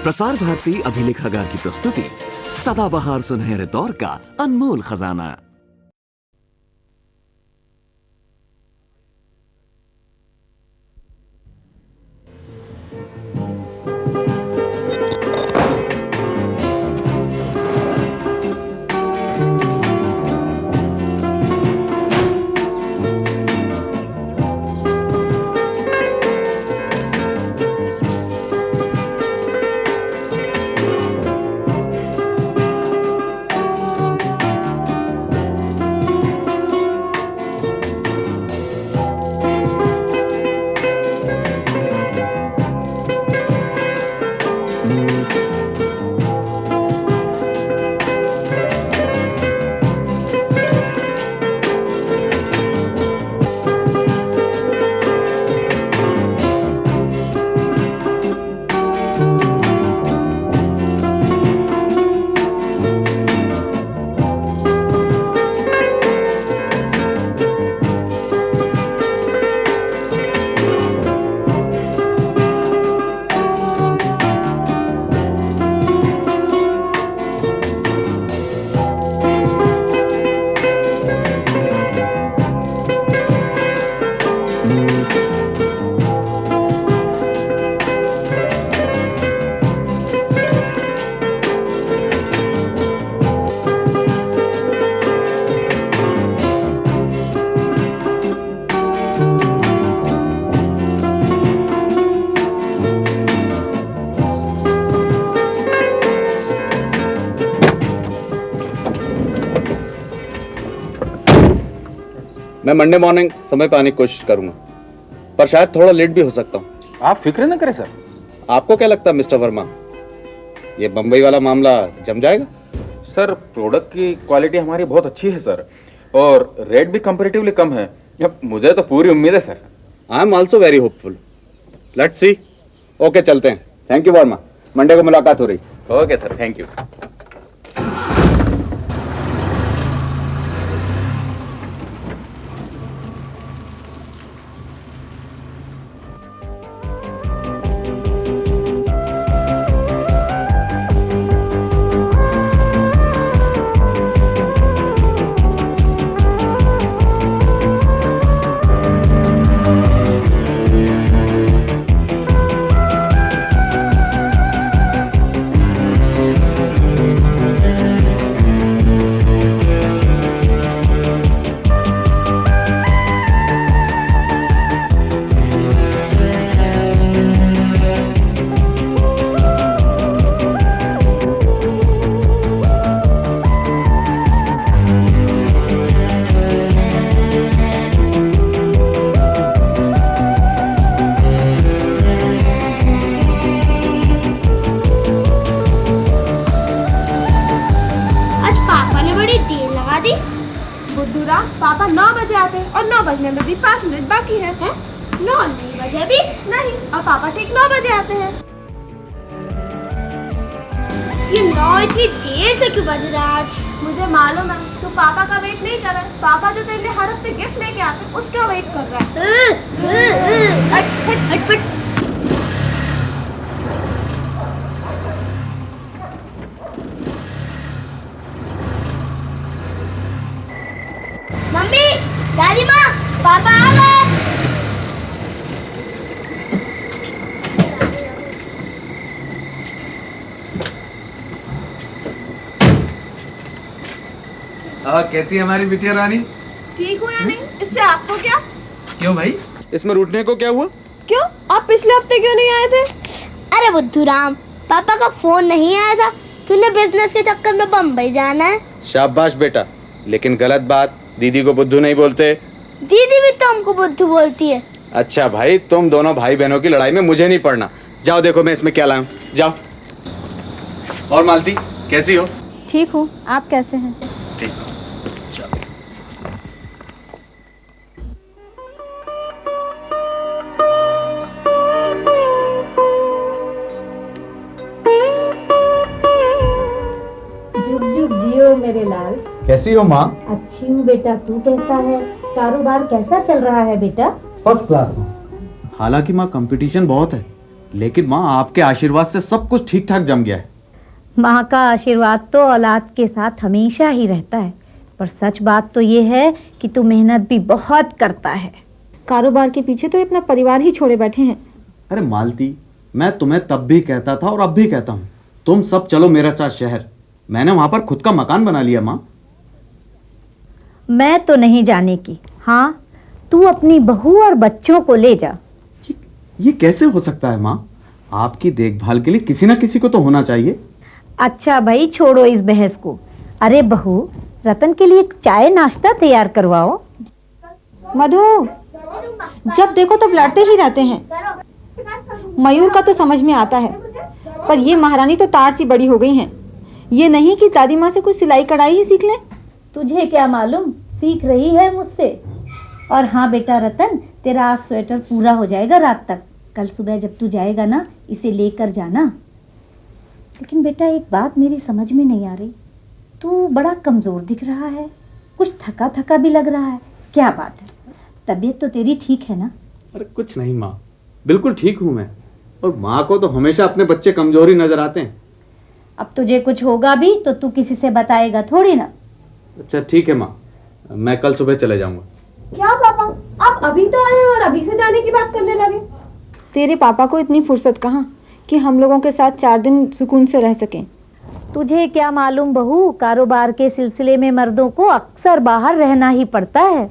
प्रसार भारती अभिलेखागार की प्रस्तुति सदाबहार सुनहरे दौर का अनमोल खजाना। मैं मंडे मॉर्निंग समय पे आने की कोशिश करूंगा, पर शायद थोड़ा लेट भी हो सकता हूँ। आप फिक्र न करें सर। आपको क्या लगता है मिस्टर वर्मा, ये बम्बई वाला मामला जम जाएगा? सर प्रोडक्ट की क्वालिटी हमारी बहुत अच्छी है सर, और रेट भी कंपैरेटिवली कम है। अब मुझे तो पूरी उम्मीद है sir. I am also very hopeful. Let's see. Okay, चलते हैं। थैंक यू वर्मा, मंडे को मुलाकात हो रही। Okay sir, thank you. Buddhuram, पापा 9 बजे आते हैं और 9 बजने में भी 5 मिनट बाकी है। 9 नहीं बजे भी नहीं, और पापा ठीक 9 बजे आते हैं। ये 9 इतनी देर से क्यों बज रहा आज? मुझे मालूम है तू पापा का वेट नहीं कर रहा है। पापा जो तेरे लिए हर हफ्ते गिफ्ट लेके आते हैं उसका वेट कर रहा है। अट। मम्मी, दादी माँ, पापा आ गए। कैसी है हमारी बिटिया रानी? ठीक हूँ या नहीं, इससे आपको क्या? क्यों भाई, इसमें रूठने को क्या हुआ? क्यों, आप पिछले हफ्ते क्यों नहीं आए थे? अरे बुद्धूराम, पापा का फोन नहीं आया था कि उन्हें बिजनेस के चक्कर में बम्बई जाना है। शाबाश बेटा, लेकिन गलत बात, दीदी को बुद्धू नहीं बोलते। दीदी भी तो हमको बुद्धू बोलती है। अच्छा भाई, तुम दोनों भाई बहनों की लड़ाई में मुझे नहीं पड़ना। जाओ देखो मैं इसमें क्या लाऊं, जाओ। और मालती, कैसी हो? ठीक हूँ, आप कैसे हैं? ठीक। जुग जुग जियो मेरे लाल। कैसी हो माँ? अच्छी हूँ बेटा, तू कैसा है? कारोबार कैसा चल रहा है बेटा? फर्स्ट क्लास में। हालांकि माँ कंपटीशन बहुत है, लेकिन माँ आपके आशीर्वाद से सब कुछ ठीक ठाक जम गया है। माँ का आशीर्वाद तो औलाद के साथ हमेशा ही रहता है, पर सच बात तो ये है कि तू मेहनत भी बहुत करता है। कारोबार के पीछे तो अपना परिवार ही छोड़े बैठे हैं। अरे मालती, मैं तुम्हें तब भी कहता था और अब भी कहता हूँ, तुम सब चलो मेरे साथ शहर। मैंने वहां पर खुद का मकान बना लिया माँ। मैं तो नहीं जाने की। हाँ, तू अपनी बहू और बच्चों को ले जा। ये कैसे हो सकता है माँ? आपकी देखभाल के लिए किसी ना किसी को तो होना चाहिए। अच्छा भाई, छोड़ो इस बहस को। अरे बहू, रतन के लिए चाय नाश्ता तैयार करवाओ। मधु, जब देखो तब लड़ते ही रहते हैं। मयूर का तो समझ में आता है, पर ये महारानी तो तार सी बड़ी हो गई हैं। ये नहीं कि दादी माँ से कुछ सिलाई कढ़ाई ही सीख लें। तुझे क्या मालूम, सीख रही है मुझसे। और हाँ बेटा रतन, तेरा आज स्वेटर पूरा हो जाएगा रात तक। कल सुबह जब तू जाएगा ना, इसे लेकर जाना। लेकिन बेटा एक बात मेरी समझ में नहीं आ रही, तू बड़ा कमज़ोर दिख रहा है, कुछ थका थका भी लग रहा है। क्या बात है? तबीयत तो तेरी ठीक है ना? अरे कुछ नहीं माँ, बिल्कुल ठीक हूँ मैं। और माँ को तो हमेशा अपने बच्चे कमजोर ही नजर आते हैं। अब तुझे कुछ होगा भी तो तू किसी से बताएगा थोड़ी ना। अच्छा ठीक है माँ, मैं कल सुबह चले जाऊंगा। क्या पापा, आप अभी तो आए और अभी से जाने की बात करने लगे? तेरे पापा को इतनी फुर्सत कहाँ कि हम लोगों के साथ 4 दिन सुकून से रह सकें। तुझे क्या मालूम बहू, कारोबार के सिलसिले में मर्दों को अक्सर बाहर रहना ही पड़ता है।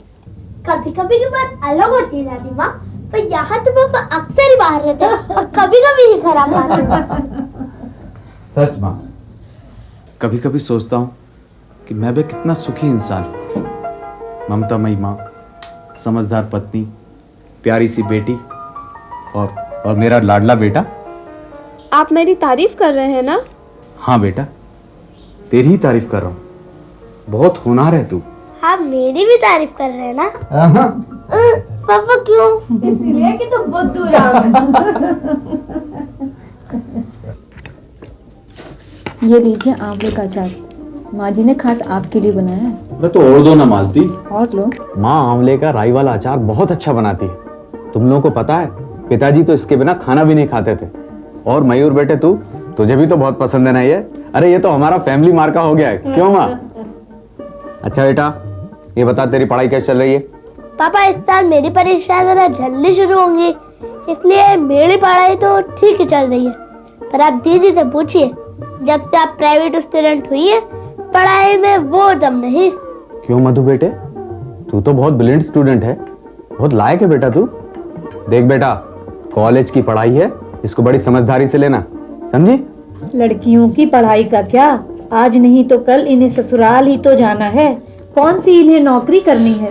कभी कभी की बात अलग होती है दादी माँ, पर यहाँ तो पापा अक्सर ही बाहर रहते हैं और कभी कभी ही खराब आते हैं। सच माँ, कभी कभी सोचता हूँ कि मैं भी कितना सुखी इंसान। ममतामयी माँ, समझदार पत्नी, प्यारी सी बेटी और मेरा लाडला बेटा। आप मेरी तारीफ कर रहे हैं ना? हाँ बेटा, तेरी ही तारीफ कर रहा हूँ। बहुत होनहार है तू। आप मेरी भी तारीफ कर रहे हैं ना? पापा क्यों? इसलिए कि तुम बुद्धू राम है। ये लीजिए आंवले का अचार, माँ जी ने खास आपके लिए बनाया है। अरे तो और दो ना मालती। और लो। माँ आंवले का राई वाला अचार बहुत अच्छा बनाती है। तुम लोगों को पता है, पिताजी तो इसके बिना खाना भी नहीं खाते थे। और मयूर बेटे तुझे भी तो बहुत पसंद है ना ये? अरे ये तो हमारा फैमिली मार्का हो गया है, क्यों माँ? अच्छा बेटा, ये बता तेरी पढ़ाई कैसे चल रही है? पापा इस साल मेरी परीक्षा जरा जल्दी शुरू होंगी, इसलिए मेरी पढ़ाई तो ठीक ही चल रही है। पर आप दीदी से पूछिए, जब से आप प्राइवेट स्टूडेंट हुई है, पढ़ाई में वो दम नहीं। क्यों मधु बेटे, तू तो बहुत ब्रिलियंट स्टूडेंट है, बहुत लायक है बेटा तू। देख बेटा, कॉलेज की पढ़ाई है, इसको बड़ी समझदारी से लेना, समझी? लड़कियों की पढ़ाई का क्या, आज नहीं तो कल इन्हें ससुराल ही तो जाना है। कौन सी इन्हें नौकरी करनी है?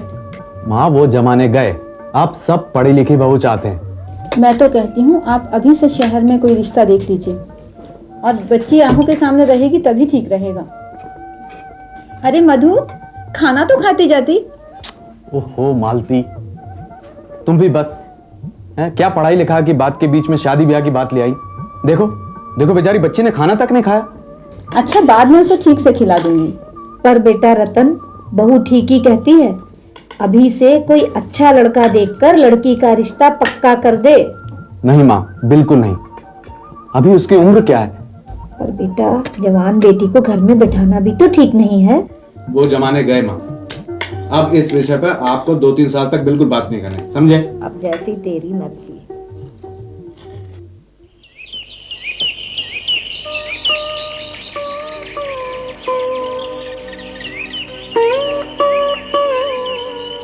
माँ वो जमाने गए, आप सब पढ़ी लिखी बहू चाहते हैं। मैं तो कहती हूँ आप अभी से शहर में कोई रिश्ता देख लीजिए, और बच्ची आंखों के सामने रहेगी तभी ठीक रहेगा। अरे मधु, खाना तो खाती जाती। ओहो मालती, तुम भी बस क्या पढ़ाई लिखा की बात के बीच में शादी ब्याह की बात ले आई। देखो देखो, बेचारी बच्ची ने खाना तक नहीं खाया। अच्छा, बाद में उसे ठीक से खिला दूंगी। पर बेटा रतन, बहू ठीक ही कहती है, अभी से कोई अच्छा लड़का देखकर लड़की का रिश्ता पक्का कर दे। नहीं माँ, बिल्कुल नहीं, अभी उसकी उम्र क्या है? पर बेटा, जवान बेटी को घर में बैठाना भी तो ठीक नहीं है। वो जमाने गए माँ, अब इस विषय पर आपको 2-3 साल तक बिल्कुल बात नहीं करनी, समझे? अब जैसी तेरी मर्जी।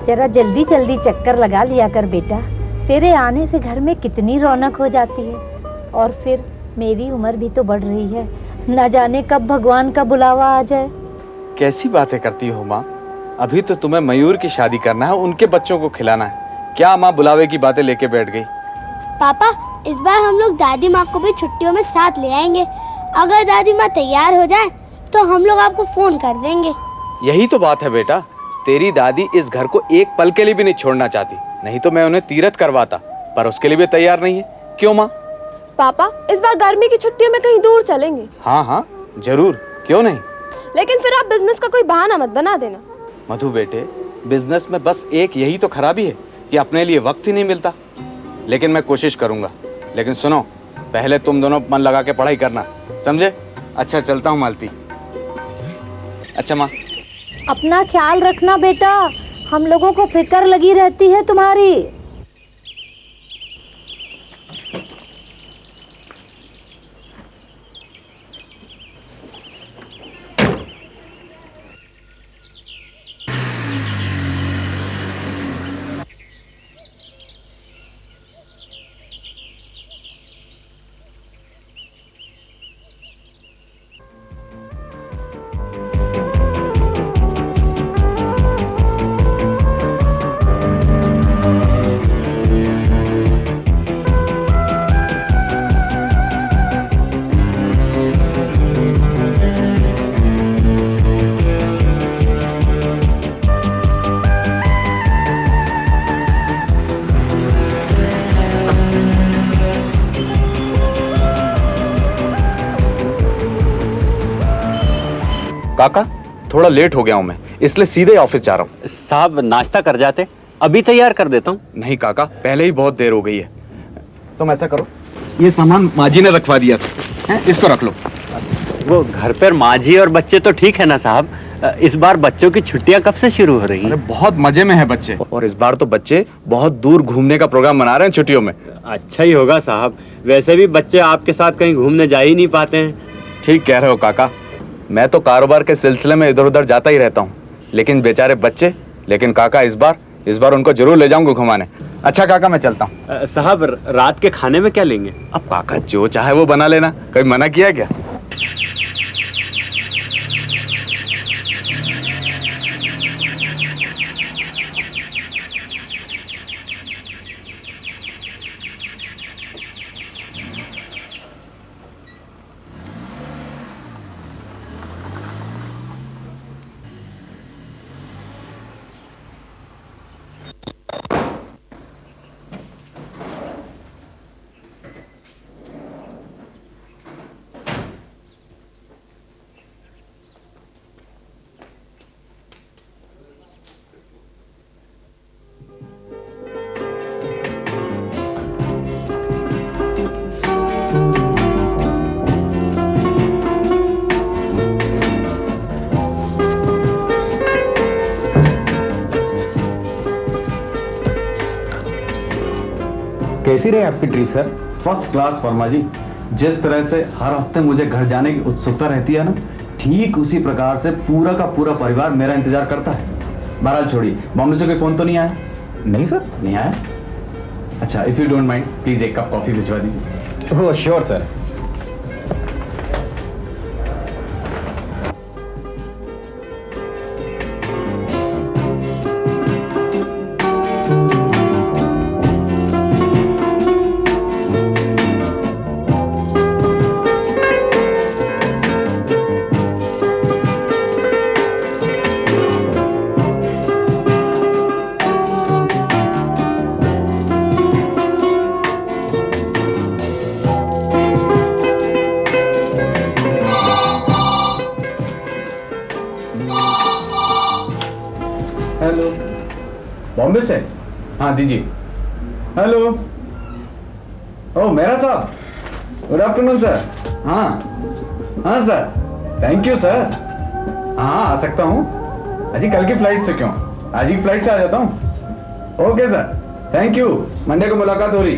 जरा जल्दी जल्दी चक्कर लगा लिया कर बेटा, तेरे आने से घर में कितनी रौनक हो जाती है। और फिर मेरी उम्र भी तो बढ़ रही है, न जाने कब भगवान का बुलावा आ जाए। कैसी बातें करती हो माँ, अभी तो तुम्हें मयूर की शादी करना है, उनके बच्चों को खिलाना है। क्या माँ बुलावे की बातें लेके बैठ गई? पापा इस बार हम लोग दादी माँ को भी छुट्टियों में साथ ले आएंगे। अगर दादी माँ तैयार हो जाए तो हम लोग आपको फोन कर देंगे। यही तो बात है बेटा, तेरी दादी इस घर को एक पल के लिए भी नहीं छोड़ना चाहती, नहीं तो मैं उन्हें तीरथ करवाता, पर उसके लिए भी तैयार नहीं है। क्यों माँ? पापा इस बार गर्मी की छुट्टियों में कहीं दूर चलेंगे। हाँ हाँ जरूर, क्यों नहीं। लेकिन फिर आप बिजनेस का कोई बहाना मत बना देना। मधु बेटे, बिजनेस में बस एक यही तो खराबी है कि अपने लिए वक्त ही नहीं मिलता। लेकिन मैं कोशिश करूंगा। लेकिन सुनो, पहले तुम दोनों मन लगा के पढ़ाई करना, समझे? अच्छा चलता हूँ मालती। अच्छा माँ। अपना ख्याल रखना बेटा, हम लोगों को फिक्र लगी रहती है तुम्हारी। काका थोड़ा लेट हो गया हूँ मैं, इसलिए सीधे ऑफिस जा रहा हूँ। साहब नाश्ता कर जाते, अभी तैयार कर देता हूँ। नहीं काका, पहले ही बहुत देर हो गई है। तुम ऐसा करो, ये सामान माँ जी ने रखवा दिया था, इसको रख लो। वो घर पर माँ जी और बच्चे तो ठीक है ना साहब, इस बार बच्चों की छुट्टियां कब से शुरू हो रही हैं? अरे बहुत मजे में है बच्चे, और इस बार तो बच्चे बहुत दूर घूमने का प्रोग्राम बना रहे हैं छुट्टियों में। अच्छा ही होगा साहब, वैसे भी बच्चे आपके साथ कहीं घूमने जा ही नहीं पाते हैं। ठीक कह रहे हो काका, मैं तो कारोबार के सिलसिले में इधर उधर जाता ही रहता हूँ, लेकिन बेचारे बच्चे, लेकिन काका इस बार उनको जरूर ले जाऊंगा घुमाने। अच्छा काका मैं चलता हूँ। साहब रात के खाने में क्या लेंगे? अब काका जो चाहे वो बना लेना, कभी मना किया क्या? कैसी रही आपकी trip sir? First class Verma ji. जिस तरह से हर हफ्ते मुझे घर जाने की उत्सुकता रहती है ना, ठीक उसी प्रकार से पूरा का पूरा परिवार मेरा इंतजार करता है। बहरहाल छोड़िए, बॉम्बे से कोई फोन तो नहीं आया? नहीं सर। नहीं आया? अच्छा, if you don't mind please एक कप कॉफी भिजवा दीजिए। Oh sure sir. Hello, Bombay से? हाँ दीजिए। हेलो, ओह मेरा साहब, गुड आफ्टरनून सर। हाँ हाँ सर, थैंक यू सर। हाँ आ सकता हूँ। अजी कल की फ्लाइट से क्यों, आज ही फ्लाइट से आ जाता हूँ। Okay sir, thank you. Monday को मुलाकात हो रही।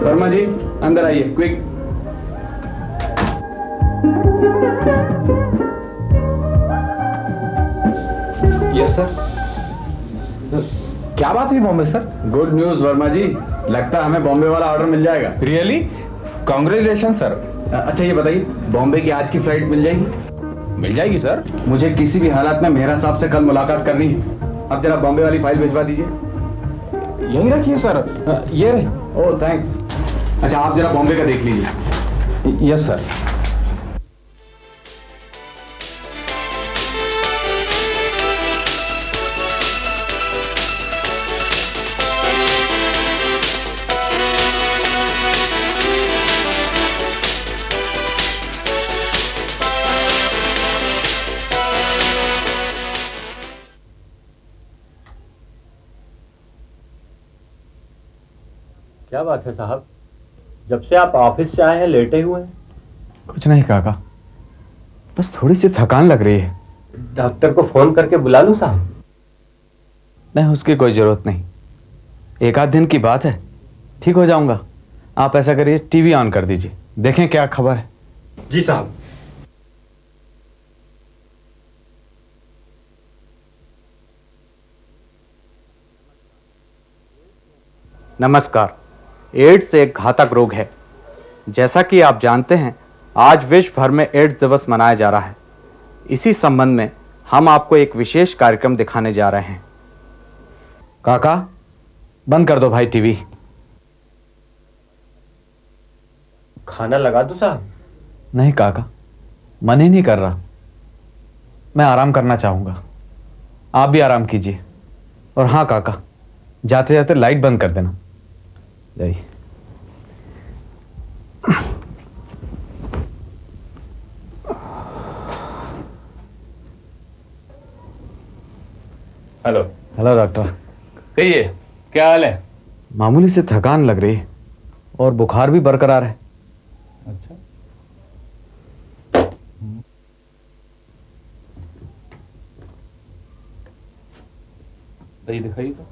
वर्मा जी अंदर आइए, क्विक। Yes sir. क्या बात हुई Bombay sir? Good news Verma ji, लगता है हमें बॉम्बे वाला ऑर्डर मिल जाएगा। रियली? Congratulation sir. अच्छा ये बताइए, बॉम्बे की आज की फ्लाइट मिल जाएगी? मिल जाएगी सर। मुझे किसी भी हालात में मेहरा साहब से कल मुलाकात करनी है। अब जरा बॉम्बे वाली फाइल भिजवा दीजिए। यही रखिए सर, ये रहे। ओह थैंक्स। अच्छा आप जरा बॉम्बे का देख लीजिए। Yes sir. क्या बात है साहब, जब से आप ऑफिस से आए हैं लेटे हुए हैं? कुछ नहीं काका, बस थोड़ी सी थकान लग रही है। डॉक्टर को फोन करके बुला लूं साहब? नहीं, उसकी कोई जरूरत नहीं, एक आध दिन की बात है, ठीक हो जाऊंगा। आप ऐसा करिए, टीवी ऑन कर दीजिए, देखें क्या खबर है। जी साहब। नमस्कार। एड्स एक घातक रोग है। जैसा कि आप जानते हैं, आज विश्व भर में एड्स दिवस मनाया जा रहा है। इसी संबंध में हम आपको एक विशेष कार्यक्रम दिखाने जा रहे हैं। काका, बंद कर दो भाई टीवी। खाना लगा दूं साहब? नहीं काका, मन ही नहीं कर रहा, मैं आराम करना चाहूंगा। आप भी आराम कीजिए। और हाँ काका, जाते जाते लाइट बंद कर देना। जाइए। हेलो। Hello doctor. कहिए, क्या हाल है? मामूली से थकान लग रही है और बुखार भी बरकरार है। अच्छा। दही दिखाइए तो।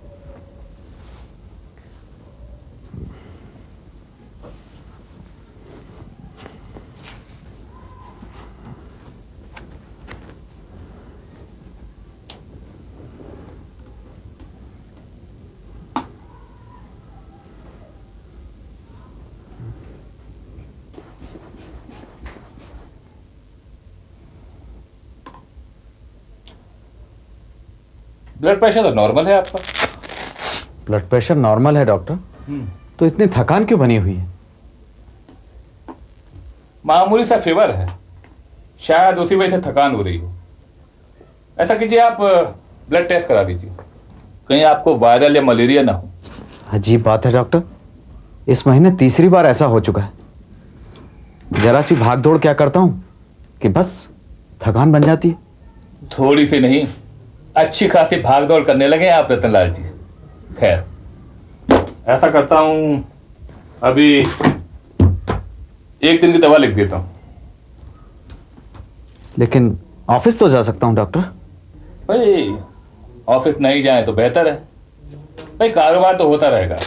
ब्लड प्रेशर तो नॉर्मल है आपका। ब्लड प्रेशर नॉर्मल है डॉक्टर, तो इतनी थकान क्यों बनी हुई है? मामूली सा फीवर है, शायद उसी वजह से थकान हो रही हो। ऐसा कीजिए, आप ब्लड टेस्ट करा दीजिए, कहीं आपको वायरल या मलेरिया ना हो। अजीब बात है डॉक्टर, इस महीने तीसरी बार ऐसा हो चुका है। जरा सी भाग दौड़ क्या करता हूं कि बस थकान बन जाती है। थोड़ी सी नहीं, अच्छी खासी भाग दौड़ करने लगे आप रतनलाल जी। खैर, ऐसा करता हूं, अभी एक दिन की दवा लिख देता हूं। लेकिन ऑफिस तो जा सकता हूं डॉक्टर। भाई ऑफिस नहीं जाए तो बेहतर है, भाई कारोबार तो होता रहेगा,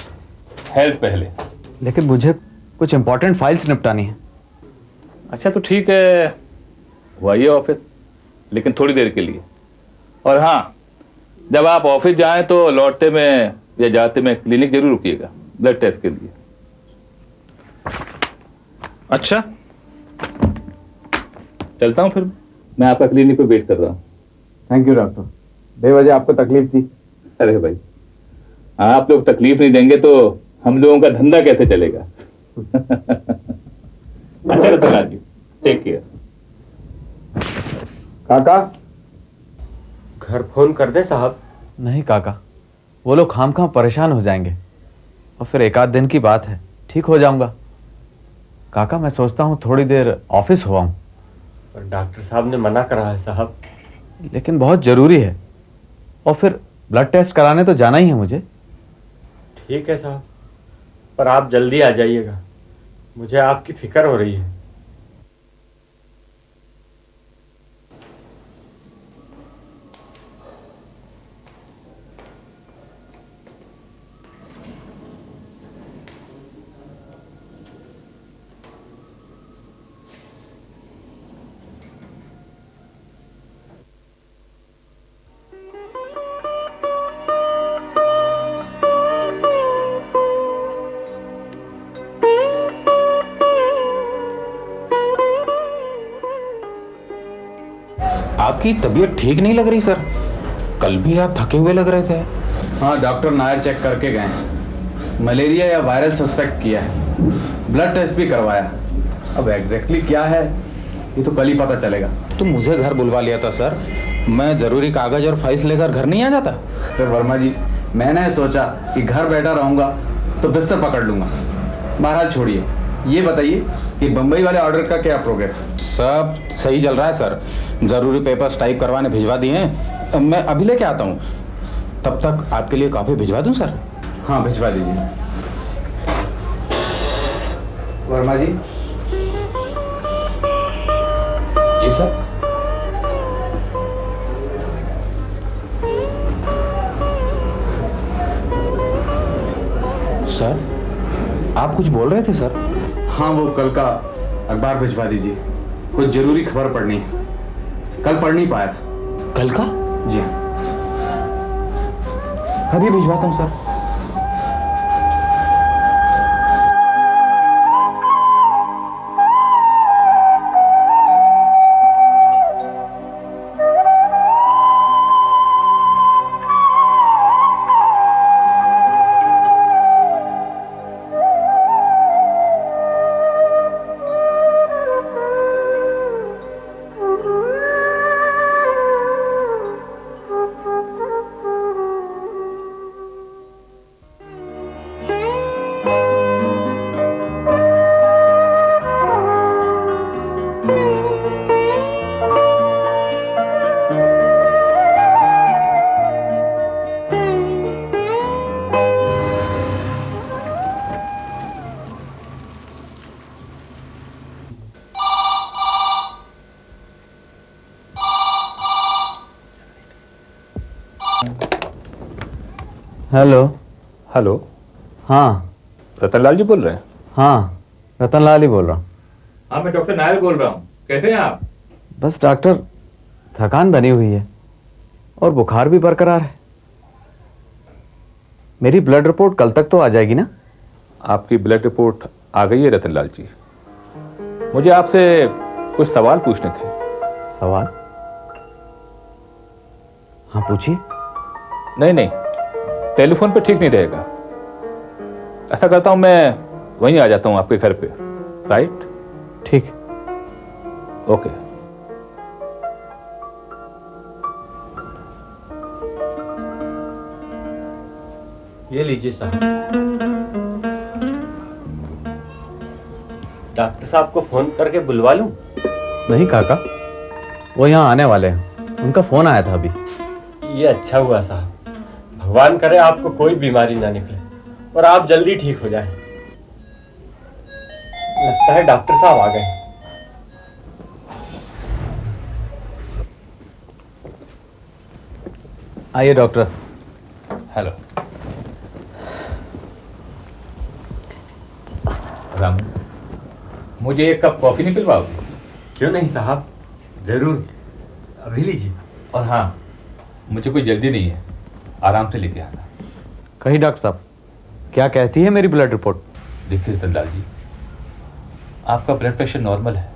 हेल्थ पहले। लेकिन मुझे कुछ इंपॉर्टेंट फाइल्स निपटानी है। अच्छा तो ठीक है, वो आइए ऑफिस, लेकिन थोड़ी देर के लिए। और हाँ, जब आप ऑफिस जाएं तो लौटते में या जाते में क्लिनिक जरूर रुकिएगा ब्लड टेस्ट के लिए। अच्छा, चलता हूं फिर, मैं आपका क्लिनिक पे वेट कर रहा हूं। थैंक यू डॉक्टर, बेवजह आपको तकलीफ दी। अरे भाई, आप लोग तकलीफ नहीं देंगे तो हम लोगों का धंधा कैसे चलेगा? अच्छा रतनलाल जी, टेक केयर। काका। घर फोन कर दे साहब? नहीं काका, वो लोग खामखाम परेशान हो जाएंगे और फिर एक आध दिन की बात है, ठीक हो जाऊंगा। काका, मैं सोचता हूँ थोड़ी देर ऑफिस हुआ हूँ। पर डॉक्टर साहब ने मना करा है साहब। लेकिन बहुत जरूरी है, और फिर ब्लड टेस्ट कराने तो जाना ही है मुझे। ठीक है साहब, पर आप जल्दी आ जाइएगा, मुझे आपकी फिक्र हो रही है। आपकी तबीयत ठीक नहीं लग रही सर, कल भी आप थके हुए लग रहे थे। हाँ, डॉक्टर नायर चेक करके गए हैं, मलेरिया या वायरल सस्पेक्ट किया है, ब्लड टेस्ट भी करवाया। अब एग्जैक्टली क्या है ये तो कल ही पता चलेगा। तो मुझे घर बुलवा लिया था सर, मैं जरूरी कागज और फाइल्स लेकर घर नहीं आ जाता? फिर वर्मा जी, मैंने सोचा कि घर बैठा रहूंगा तो बिस्तर पकड़ लूंगा। बहरहाल छोड़िए, ये बताइए कि बम्बई वाले ऑर्डर का क्या प्रोग्रेस है? सब सही चल रहा है सर, जरूरी पेपर्स टाइप करवाने भिजवा दिए हैं, मैं अभी लेके आता हूँ। तब तक आपके लिए कॉफी भिजवा दूँ सर? हाँ, भिजवा दीजिए। वर्मा जी। जी सर। सर आप कुछ बोल रहे थे सर? हाँ, वो कल का अखबार भिजवा दीजिए, कुछ जरूरी खबर पढ़नी है। कल पढ़ नहीं पाया था। कल का? जी हाँ। अभी भिजवाता हूँ सर। हेलो। हेलो। हाँ रतनलाल जी बोल रहे हैं? हाँ, रतनलाल ही बोल रहा हूँ। हाँ, मैं डॉक्टर नायर बोल रहा हूँ। कैसे हैं आप? बस डॉक्टर, थकान बनी हुई है और बुखार भी बरकरार है। मेरी ब्लड रिपोर्ट कल तक तो आ जाएगी ना? आपकी ब्लड रिपोर्ट आ गई है रतनलाल जी। मुझे आपसे कुछ सवाल पूछने थे। सवाल? हाँ पूछिए। नहीं, टेलीफोन पे ठीक नहीं रहेगा। ऐसा करता हूं, मैं वहीं आ जाता हूं आपके घर पे। राइट? ठीक। ओके। ये लीजिए साहब। डॉक्टर साहब को फोन करके बुलवा लूं? नहीं काका, वो यहाँ आने वाले हैं, उनका फोन आया था अभी। ये अच्छा हुआ साहब। भगवान करे आपको कोई बीमारी ना निकले और आप जल्दी ठीक हो जाएं। लगता है डॉक्टर साहब आ गए। आइए डॉक्टर। हेलो। राम, मुझे एक कप कॉफी नहीं पिलवाओगे? क्यों नहीं साहब, जरूर, अभी लीजिए। और हाँ, मुझे कोई जल्दी नहीं है, आराम से लेके आना। कहीं डॉक्टर साहब, क्या कहती है मेरी ब्लड रिपोर्ट? देखिए रतनलाल जी, आपका ब्लड प्रेशर नॉर्मल है,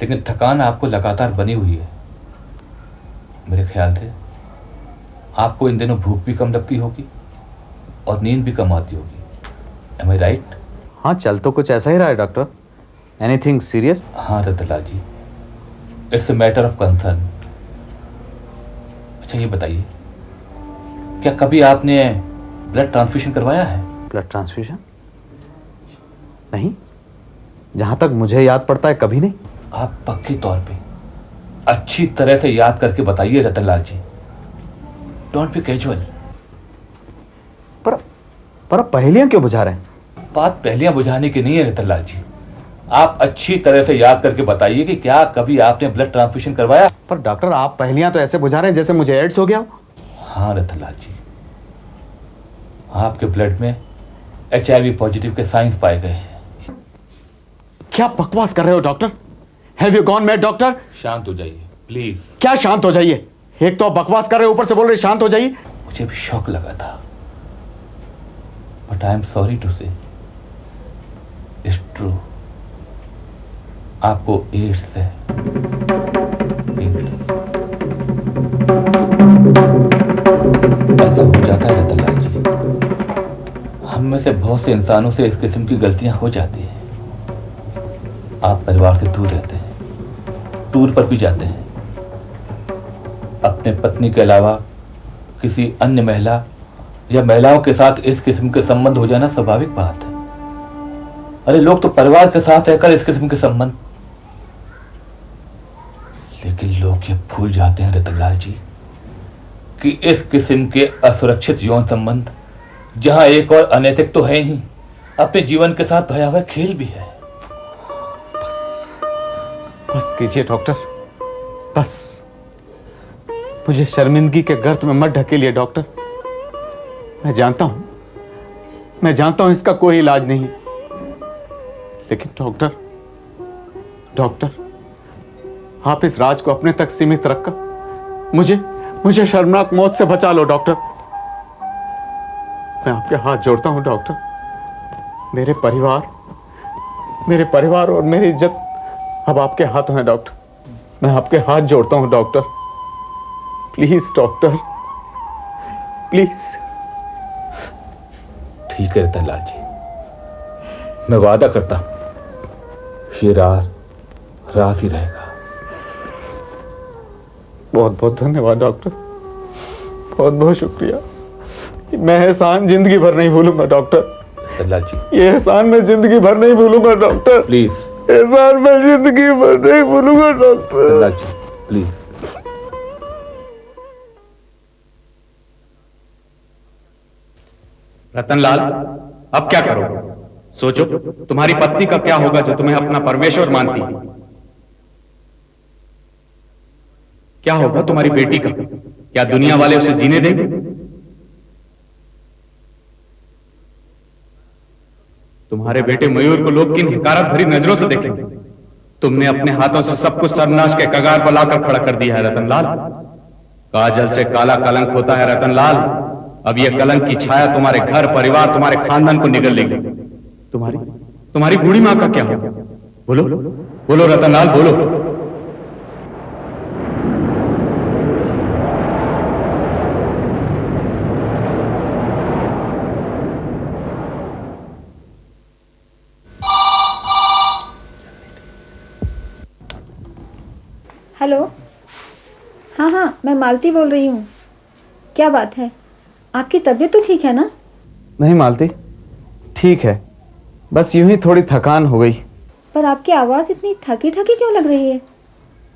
लेकिन थकान आपको लगातार बनी हुई है। मेरे ख्याल से आपको इन दिनों भूख भी कम लगती होगी और नींद भी कम आती होगी। एम आई राइट? हाँ, चल तो कुछ ऐसा ही रहा है डॉक्टर। Anything serious? हाँ Ratanlal ji, it's a matter of concern. अच्छा ये बताइए, क्या कभी आपने ब्लड ट्रांसफ्यूजन करवाया है? Blood transfusion? नहीं, जहां तक मुझे याद पड़ता है कभी नहीं। आप पक्के तौर पे अच्छी तरह से याद करके बताइए Ratanlal ji. Don't be casual. पर आप पहेलियां क्यों बुझा रहे हैं? बात पहेलियां बुझाने की नहीं है रतनलाल जी। आप अच्छी तरह से याद करके बताइए कि क्या कभी आपने ब्लड ट्रांसफ्यूजन करवाया? पर डॉक्टर, आप पहेलियां तो ऐसे बुझा रहे हैं जैसे मुझे एड्स हो गया हो। हाँ रतनलाल जी, आपके ब्लड में HIV पॉजिटिव के साइंस पाए गए हैं। क्या बकवास कर रहे हो doctor? Have you gone mad doctor? शांत हो जाइए प्लीज। क्या शांत हो जाइए? एक तो आप बकवास कर रहे हो, ऊपर से बोल रहे शांत हो जाइए। मुझे भी शौक लगा था, but I am sorry to say it's true. आपको एड्स है। ऐसा हो जाता है रतनलाल जी, हम में से बहुत से इंसानों से इस किस्म की गलतियां हो जाती हैं। आप परिवार से दूर रहते हैं, टूर पर भी जाते हैं, अपने पत्नी के अलावा किसी अन्य महिला या महिलाओं के साथ इस किस्म के संबंध हो जाना स्वाभाविक बात है। अरे लोग तो परिवार के साथ रहकर इस किस्म के संबंध, लेकिन लोग ये भूल जाते हैं रतनलाल जी कि इस किस्म के असुरक्षित यौन संबंध, जहां एक और अनैतिक तो है ही, अपने जीवन के साथ भयावह खेल भी है। बस कीजिए डॉक्टर, बस मुझे शर्मिंदगी के गर्त में मत ढकेलिए डॉक्टर। मैं जानता हूं इसका कोई इलाज नहीं, लेकिन डॉक्टर आप इस राज को अपने तक सीमित रखकर मुझे शर्मनाक मौत से बचा लो डॉक्टर। मैं आपके हाथ जोड़ता हूं डॉक्टर। मेरे परिवार और मेरी इज्जत अब आपके हाथों है डॉक्टर। मैं आपके हाथ जोड़ता हूं डॉक्टर, प्लीज डॉक्टर, प्लीज। ठीक है रतनलाल जी, मैं वादा करता हूं ये राज ही रहेगा। बहुत बहुत धन्यवाद डॉक्टर, बहुत बहुत शुक्रिया। मैं एहसान जिंदगी भर नहीं भूलूंगा डॉक्टर। रतनलाल जी, ये एहसान मैं जिंदगी भर नहीं भूलूंगा डॉक्टर। प्लीज। एहसान मैं जिंदगी भर नहीं भूलूंगा डॉक्टर। रतनलाल जी, प्लीज। रतनलाल, अब क्या करो? सोचो, तुम्हारी पत्नी का क्या होगा जो तुम्हें अपना परमेश्वर मानती है? क्या होगा तुम्हारी बेटी का? क्या दुनिया वाले उसे जीने देंगे? तुम्हारे बेटे मयूर को लोग किन हिकारत भरी नजरों से देखेंगे? तुमने अपने हाथों से सब कुछ सर्वनाश के कगार पर लाकर खड़ा कर दिया है रतनलाल। काजल से काला कलंक होता है रतनलाल। अब यह कलंक की छाया तुम्हारे घर परिवार तुम्हारे खानदान को निगल लेगी। तुम्हारी बूढ़ी मां का क्या होगा? बोलो रतनलाल, बोलो। हेलो, हाँ, मैं मालती बोल रही हूँ। क्या बात है, आपकी तबीयत तो ठीक है ना? नहीं मालती, ठीक है, बस यूं ही थोड़ी थकान हो गई। पर आपकी आवाज इतनी थकी थकी क्यों लग रही है?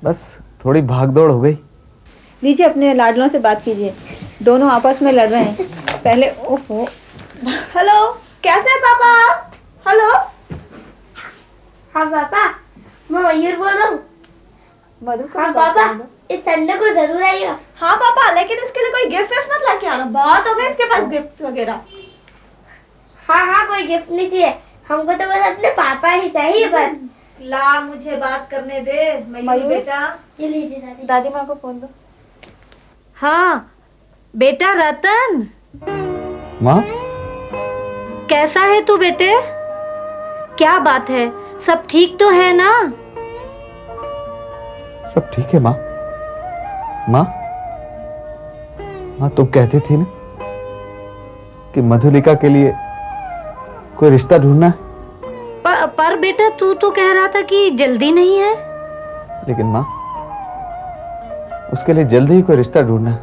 बस थोड़ी भागदौड़ हो गई। लीजिए अपने लाडलों से बात कीजिए, दोनों आपस में लड़ रहे हैं। पहले ओहो। हेलो, कैसे हैं पापा? हेलो। हाँ पापा, मैं मयूर बोल रहा हूँ। मधु का हाँ पापा, इस संडे को जरूर आइएगा। हाँ पापा, लेकिन इसके लिए कोई गिफ्ट मत लाके आना, बहुत हो गए इसके पास गिफ्ट वगैरह। हाँ, कोई गिफ्ट नहीं चाहिए हमको, तो बस अपने पापा ही चाहिए बस। ला मुझे बात करने दे मयूर बेटा। ये लीजिए दादी माँ को फोन दो। हाँ बेटा रतन, माँ कैसा है तू बेटे? क्या बात है, सब ठीक तो है ना? सब ठीक है माँ। तुम कहती थी ना कि मधुलिका के लिए कोई रिश्ता ढूंढना है। पर बेटा तू तो कह रहा था कि जल्दी नहीं है। लेकिन माँ, उसके लिए जल्दी ही कोई रिश्ता ढूंढना है।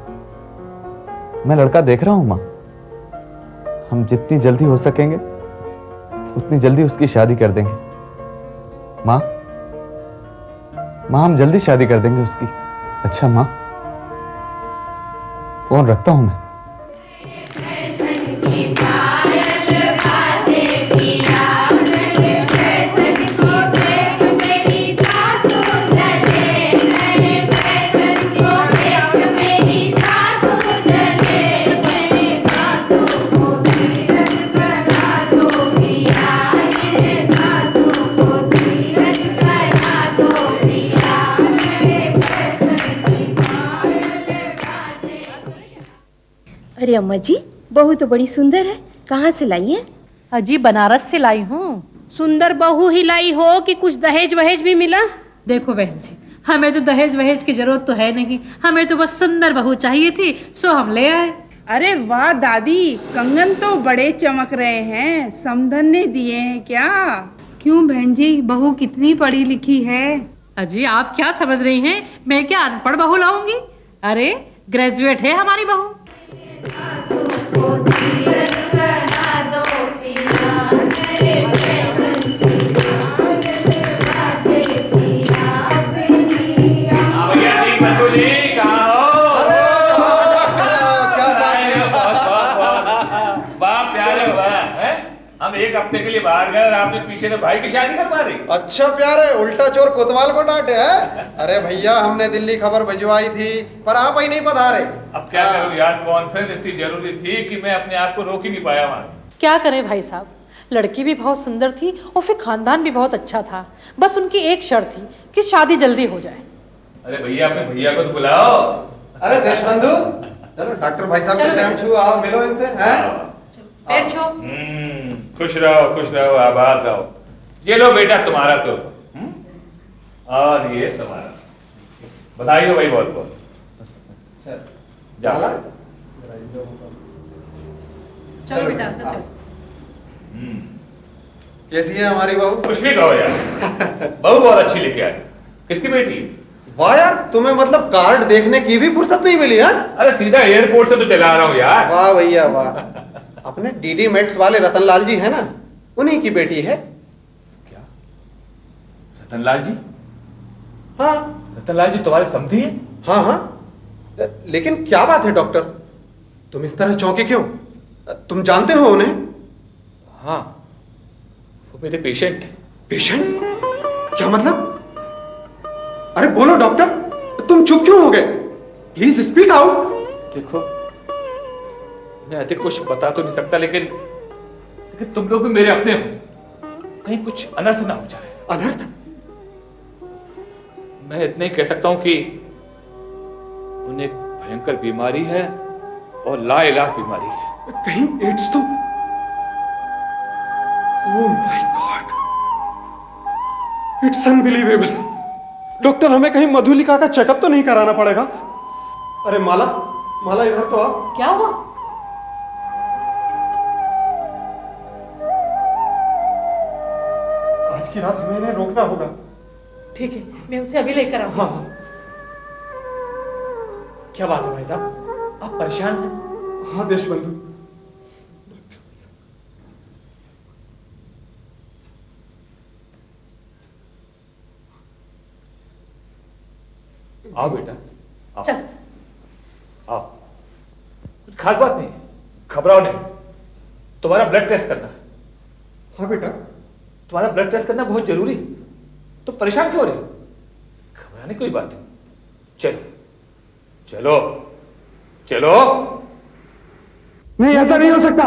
मैं लड़का देख रहा हूं माँ। हम जितनी जल्दी हो सकेंगे उतनी जल्दी उसकी शादी कर देंगे। माँ, हम जल्दी शादी कर देंगे उसकी। अच्छा माँ, फोन रखता हूं मैं। अरे अम्मा जी, बहू तो बड़ी सुंदर है, कहाँ से लाई है? अजी बनारस से लाई हूँ। सुंदर बहू ही लाई हो कि कुछ दहेज वहेज भी मिला? देखो बहन जी, हमें तो दहेज वहेज की जरूरत तो है नहीं, हमें तो बस सुंदर बहू चाहिए थी, सो हम ले आए। अरे वाह दादी, कंगन तो बड़े चमक रहे हैं, समधन ने दिए हैं क्या? क्यों बहन जी, बहू कितनी पढ़ी लिखी है। अजी आप क्या समझ रही हैं, मैं क्या अनपढ़ बहू लाऊंगी? अरे ग्रेजुएट है हमारी बहू। हम एक हफ्ते के लिए बाहर गए और आपने पीछे से भाई की शादी करवा दी। अच्छा प्यारे, उल्टा चोर कोतवाल को डांटे है। अरे भैया, हमने दिल्ली खबर भिजवाई थी पर आप ही नहीं पधारे। अब क्या करूं यार, कॉन्फ्रेंस इतनी जरूरी थी कि मैं अपने आप को रोक ही नहीं पाया वहां। क्या करें भाई साहब, लड़की भी बहुत सुंदर थी और फिर खानदान भी बहुत अच्छा था। बस उनकी एक शर्त थी कि शादी जल्दी हो जाए। अरे भैया, अपने भैया को तो बुलाओ। अरे देशबंधु, चलो डॉक्टर भाई साहब के चरण छू, आओ मिलो इनसे। हैं? पैर छू। खुश रहो, आबाद रहो। ये लो बेटा तुम्हारा तो, और ये तुम्हारा। बधाई हो भाई बहुत बहुत। जाओ चलो बेटा, चलो। कैसी है हमारी बहू? कुछ भी कहो यार, बहू बहुत अच्छी लेके आई। किसकी बेटी? वाह यार, तुम्हें मतलब कार्ड देखने की भी फुर्सत नहीं मिली? है अरे सीधा एयरपोर्ट से तो चला रहा हूँ यार। वाह भैया वाह। अपने डीडी मेट्स वाले रतनलाल जी है ना, उन्हीं की बेटी है। क्या? रतनलाल जी? हाँ। रतनलाल जी तुम्हारे समधी हैं? हाँ हाँ। लेकिन क्या बात है डॉक्टर, तुम इस तरह चौंके क्यों? तुम जानते हो उन्हें? हाँ, वो मेरे पेशेंट हैं। पेशेंट? क्या मतलब? अरे बोलो डॉक्टर, तुम चुप क्यों हो गए? Please speak out. देखो, मैं अधिक कुछ बता तो नहीं सकता, लेकिन तुम लोग भी मेरे अपने हो, कहीं कुछ अनर्थ ना हो जाए। अनर्थ? मैं इतना ही कह सकता हूं कि उन्हें एक भयंकर बीमारी है और लाइलाज बीमारी है। कहीं एड्स तो? Oh my God, it's unbelievable. Doctor, हमें कहीं मधुलिका का चेकअप तो नहीं कराना पड़ेगा? अरे माला, माला इधर तो आ। क्या हुआ? आज की रात हमें इन्हें रोकना होगा। ठीक है, मैं उसे अभी लेकर आऊंगा। हाँ। क्या बात है भाई साहब, आप परेशान हैं? हाँ देशबंधु, आओ बेटा, आओ। चल। आओ, कुछ खास बात नहीं, घबराओ नहीं। तुम्हारा ब्लड टेस्ट करना है। हाँ बेटा, तुम्हारा ब्लड टेस्ट करना बहुत जरूरी है। तो परेशान क्यों हो रहे हो? घबराने कोई बात नहीं। चलो चलो चलो। नहीं, ऐसा नहीं हो सकता,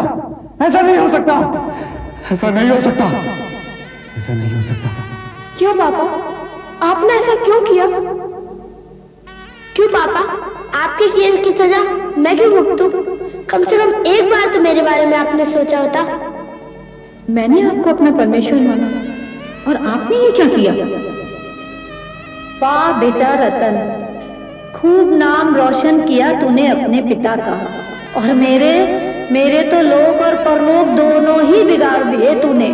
ऐसा नहीं हो सकता, ऐसा नहीं हो सकता, ऐसा नहीं हो सकता। क्यों पापा, आपने ऐसा क्यों किया? क्यों पापा, आपके किए की सजा मैं क्यों भुगतूं? कम से कम एक बार तो मेरे बारे में आपने सोचा होता। मैंने आपको अपना परमेश्वर माना और आपने ये क्या किया? वाह बेटा रतन, खूब नाम रोशन किया तूने अपने पिता का, और मेरे तो लोक और परलोक दोनों ही बिगाड़ दिए तूने।